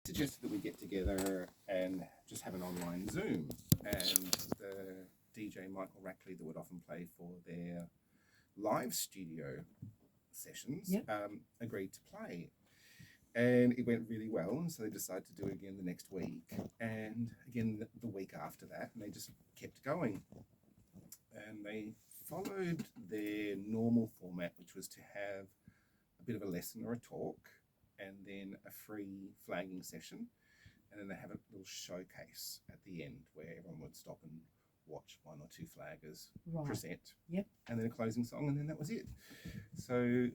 suggested that we get together and just have an online Zoom. And the DJ Michael Rackley that would often play for their live studio sessions Yep. Agreed to play. And it went really well, and so they decided to do it again the next week, and again the week after that, and they just kept going. And they followed their normal format, which was to have a bit of a lesson or a talk, and then a free flagging session, and then they have a little showcase at the end where everyone would stop and watch one or two flaggers Right. present. Yep. And then a closing song, and then that was it. So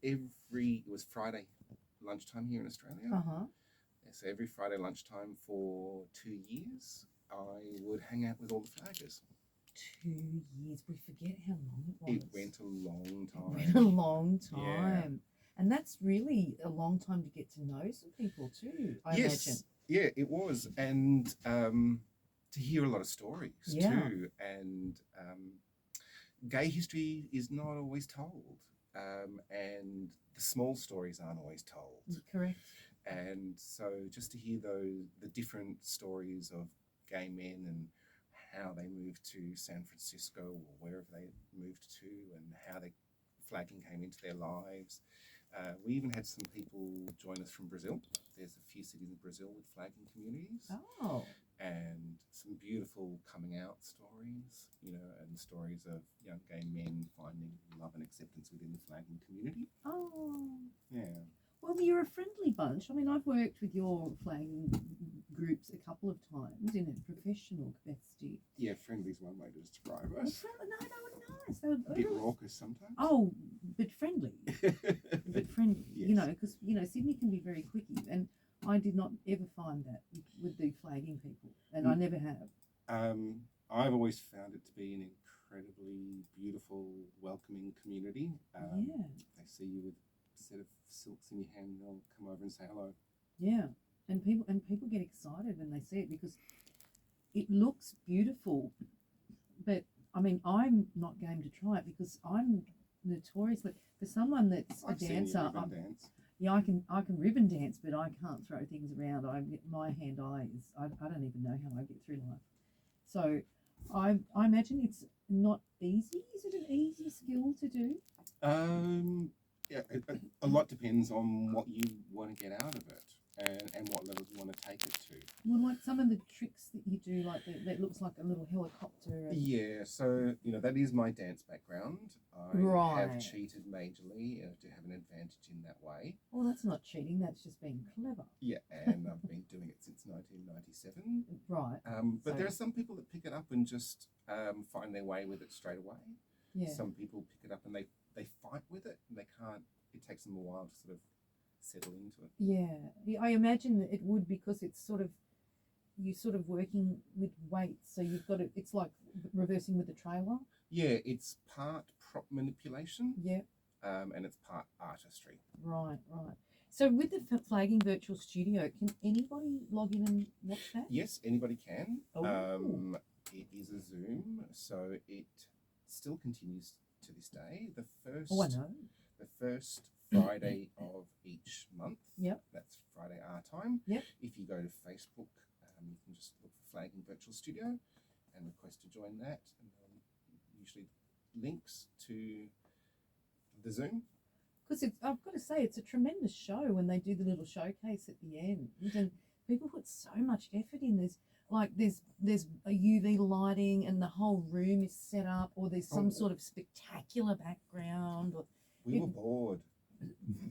it was Friday lunchtime here in Australia. Uh-huh. So every Friday lunchtime for 2 years, I would hang out with all the flaggers. 2 years. We forget how long it was. It went a long time. It went a long time. And that's really a long time to get to know some people too, I imagine. Yeah, it was. And to hear a lot of stories too. And gay history is not always told. And the small stories aren't always told. Correct. And so just to hear the different stories of gay men and how they moved to San Francisco or wherever they moved to, and how flagging came into their lives. We even had some people join us from Brazil. There's a few cities in Brazil with flagging communities. Oh. And some beautiful coming out stories, and stories of young gay men finding love and acceptance within the flagging community. Oh. Yeah. Well, you're a friendly bunch. I mean, I've worked with your flagging groups a couple of times in a professional capacity. Yeah, friendly's one way to describe us. No, they were nice. They were A bit raucous sometimes. Oh, but friendly. But friendly, Yes. Because, Sydney can be very quickie. And I did not ever find that with the flagging people. And I never have. I've always found it to be an incredibly beautiful, welcoming community. They see you with a set of silks in your hand, they'll come over and say hello. Yeah. And people get excited when they see it because it looks beautiful. But I mean, I'm not game to try it because I'm notoriously, for someone that's I've a dancer. Seen you ribbon dance. Yeah, I can ribbon dance, but I can't throw things around. My hand-eye is, I don't even know how I get through life. So I imagine it's not easy. Is it an easy skill to do? Yeah, a lot depends on what you want to get out of it and what levels you want to take it to. Well, like some of the tricks that you do, like that looks like a little helicopter. Yeah, so, that is my dance background. I have cheated majorly to have an advantage in that way. Well, that's not cheating, that's just being clever. Yeah, and I've been doing it since 1997. Right. But there are some people that pick it up and just find their way with it straight away. Yeah. Some people pick it up and they fight with it, and they can't, it takes them a while to sort of settle into it. Yeah, I imagine that it would, because it's you're sort of working with weights, so you've got it's like reversing with the trailer. Yeah, it's part prop manipulation. Yeah. And it's part artistry. Right. So with the Flagging Virtual Studio, can anybody log in and watch that? Yes, anybody can. Oh. It is a Zoom, so it still continues to this day. The first Friday of each month. Yep. That's Friday our time. Yep. If you go to Facebook, you can just look for Flagging Virtual Studio and request to join that, and usually links to the Zoom. Because I've got to say, it's a tremendous show when they do the little showcase at the end, and people put so much effort in. There's a UV lighting, and the whole room is set up, or there's some sort of spectacular background. We were bored.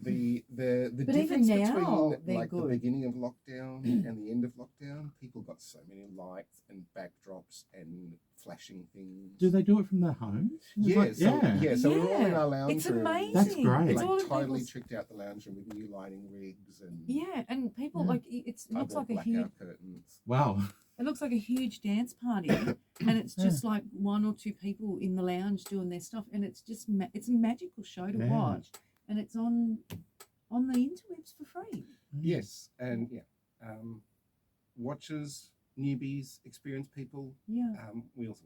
The but difference even now, between like the beginning of lockdown and the end of lockdown, people got so many lights and backdrops and flashing things. Do they do it from their homes? So we're all in our lounge it's room. amazing. That's great. It's all totally tricked out the lounge room with new lighting rigs and and people it looks like a huge curtains. Wow. It looks like a huge dance party, and it's just like one or two people in the lounge doing their stuff, and it's just it's a magical show to watch, and it's on the interwebs for free. Yes, and watchers, newbies, experienced people. Yeah. We also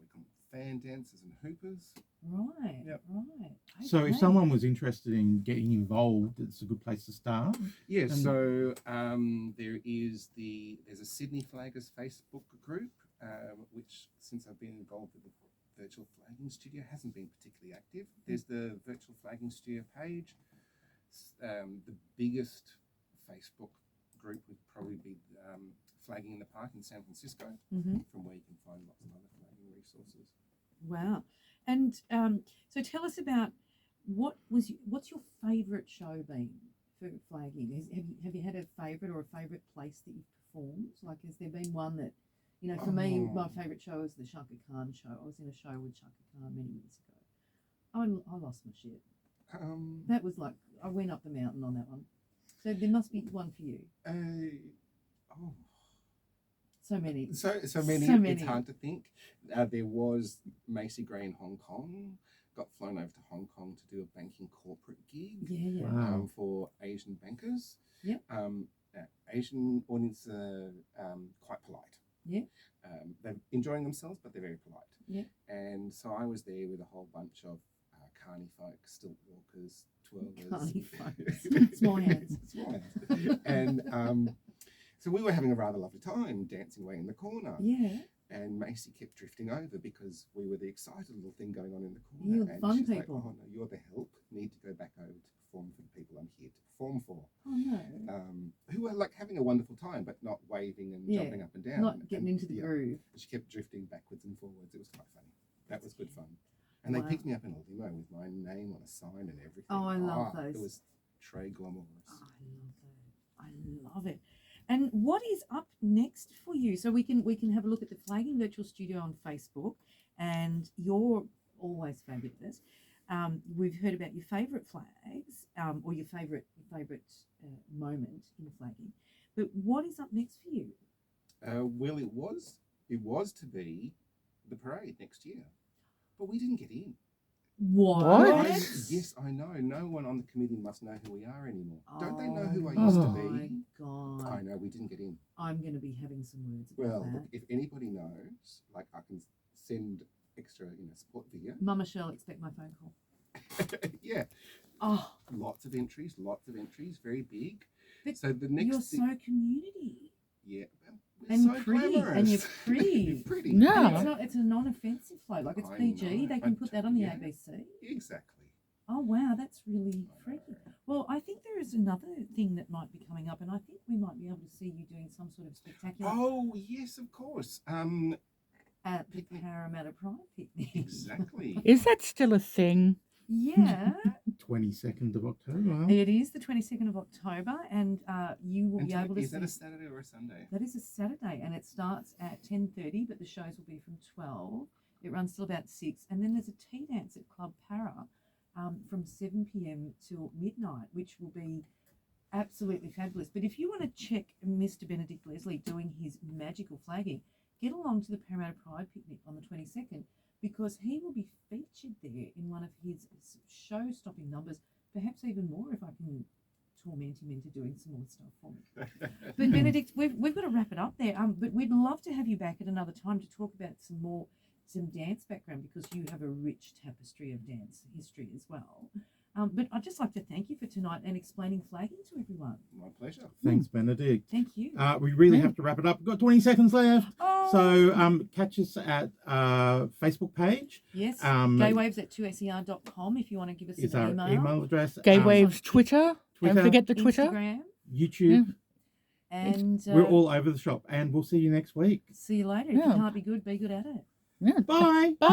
fan dancers and hoopers. Right. Yep. Right. So if Okay. someone was interested in getting involved, it's a good place to start. Yeah, And- so there's a Sydney Flaggers Facebook group, which since I've been involved with the Virtual Flagging Studio hasn't been particularly active. There's the Virtual Flagging Studio page. The biggest Facebook group would probably be Flagging in the Park in San Francisco, Mm-hmm. from where you can find lots of other flagging resources. Wow. And so tell us about what's your favourite show been for flagging? Have you had a favourite or a favourite place that you've performed? Like, has there been one that, you know, for me, my favourite show is the Shaka Khan show. I was in a show with Shaka Khan many years ago. I lost my shit. That was like, I went up the mountain on that one. So there must be one for you. So many. So many. So many. It's hard to think. There was Macy Gray in Hong Kong. Got flown over to Hong Kong to do a banking corporate gig. Yeah. Wow. For Asian bankers. Yep. Asian audience are quite polite. Yeah. They're enjoying themselves, but they're very polite. Yeah. And so I was there with a whole bunch of carny folk, stilt walkers, twirlers. Carny folks. Small hands. Small hands. And so we were having a rather lovely time dancing away in the corner. Yeah. And Macy kept drifting over because we were the excited little thing going on in the corner. You're the and fun she's people. Like, oh no, you're the help. Need to go back over to perform for the people I'm here to perform for. Oh no. Who were like having a wonderful time, but not waving and Yeah, jumping up and down. Not getting into the yeah, groove. she kept drifting backwards and forwards. It was quite funny. That was good fun. And they Wow. picked me up in a limo with my name on a sign and everything. Oh, I love those. It was très glamorous. Oh, I love it. And what is up next for you? So we can have a look at the Flagging Virtual Studio on Facebook, and you're always fabulous. We've heard about your favourite flags, or your favourite moment in flagging. But what is up next for you? Well, it was to be the parade next year, but we didn't get in. What? Yes, I know. No one on the committee must know who we are anymore. Don't they know Oh who I used to my be? My God. I know we didn't get in. I'm going to be having some words about Well, that. look, if anybody knows, like I can send extra, support via. Mama Shell, expect my phone call. Yeah, Oh, lots of entries, very big. But so the next you're thing, so community. yeah, well, we're And so pretty, glamorous. and you're pretty. pretty. Yeah. And it's a non-offensive flow. Like, it's I PG. know. They can put that on the Yeah. ABC. Exactly. Oh, wow, that's really I freaky. know. Well, I think there is another thing that might be coming up, and I think we might be able to see you doing some sort of spectacular Oh yes, of course. at the picnic. Parramatta Pride picnic. Exactly. Is that still a thing? Yeah, 22nd of October. it is the 22nd of October, and you will And be tell me, able to is see. that a Saturday or a Sunday? That is a Saturday, and it starts at 10:30, but the shows will be from 12. It runs till about 6, and then there's a tea dance at Club Para from 7 p.m. till midnight, which will be absolutely fabulous. But if you want to check Mr. Benedict Leslie doing his magical flagging, get along to the Parramatta Pride picnic on the 22nd, because he will be featured there in one of his show-stopping numbers, perhaps even more if I can torment him into doing some more stuff for me. But Benedict, we've got to wrap it up there. But we'd love to have you back at another time to talk about some dance background, because you have a rich tapestry of dance history as well. But I'd just like to thank you for tonight and explaining flagging to everyone. My pleasure. Thanks, Benedict. Thank you. We really have to wrap it up. We've got 20 seconds left. Oh, So catch us at Facebook page. yes, Gaywaves gaywaves@2ser.com if you want to give us is an our email address. Gay Um, Waves Twitter. Twitter, Don't forget the Twitter. Instagram, YouTube. and We're all over the shop, and we'll see you next week. see you later. If you Yeah. can't be good at it. Yeah. Bye. Bye.